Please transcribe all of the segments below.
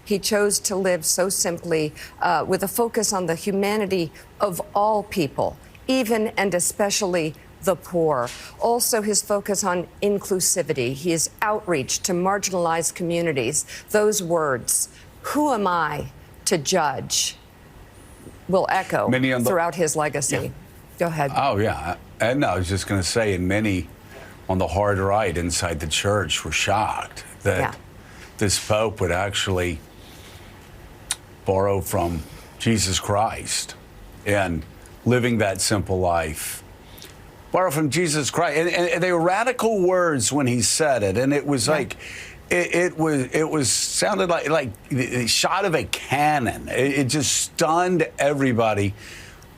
He chose to live so simply with a focus on the humanity of all people, even and especially the poor. Also, his focus on inclusivity, his outreach to marginalized communities. Those words, "Who am I to judge?" will echo throughout his legacy. Yeah. Go ahead. Oh, yeah. And I was just going to say, and many on the hard right inside the church were shocked that this Pope would actually borrow from Jesus Christ and living that simple life. Borrow from Jesus Christ. And they were radical words when he said it. And it was like, it was sounded like the shot of a cannon. It just stunned everybody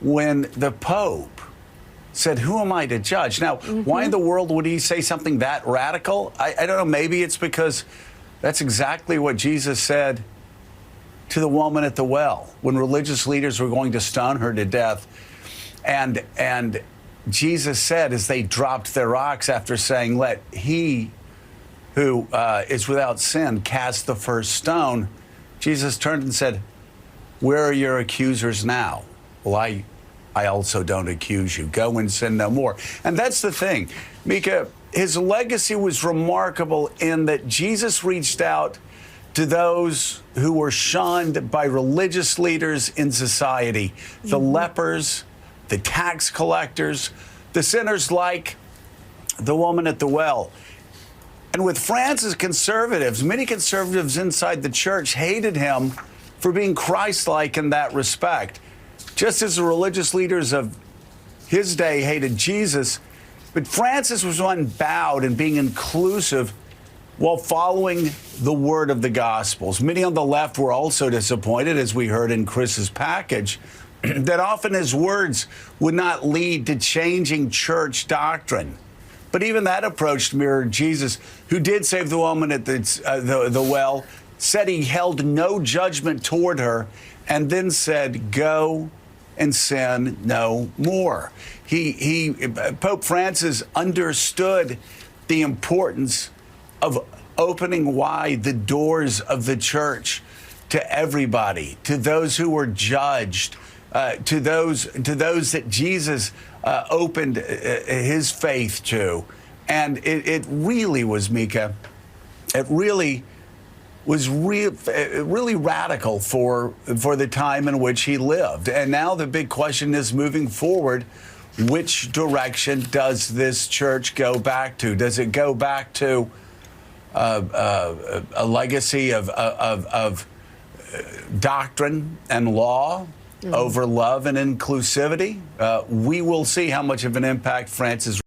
when the Pope said, "Who am I to judge?" Now, why in the world would he say something that radical? I don't know. Maybe it's because that's exactly what Jesus said to the woman at the well when religious leaders were going to stone her to death. And Jesus said, as they dropped their rocks after saying, "Let he who is without sin cast the first stone," Jesus turned and said, "Where are your accusers now?" Well, I also don't accuse you. Go and sin no more. And that's the thing. Mika, his legacy was remarkable in that Jesus reached out to those who were shunned by religious leaders in society, the lepers, the tax collectors, the sinners like the woman at the well. And with France's conservatives, many conservatives inside the church hated him for being Christ-like in that respect. Just as the religious leaders of his day hated Jesus, but Francis was one bowed in being inclusive while following the word of the Gospels. Many on the left were also disappointed, as we heard in Chris's package, that often his words would not lead to changing church doctrine. But even that approach mirrored Jesus, who did save the woman at the well, said he held no judgment toward her, and then said, "Go and sin no more." Pope Francis understood the importance of opening wide the doors of the church to everybody, to those who were judged, to those that Jesus opened his faith to. And it really was, Mika, it really was really radical for the time in which he lived. And now the big question is, moving forward, which direction does this church go back to? Does it go back to a legacy of doctrine and law over love and inclusivity? We will see how much of an impact Francis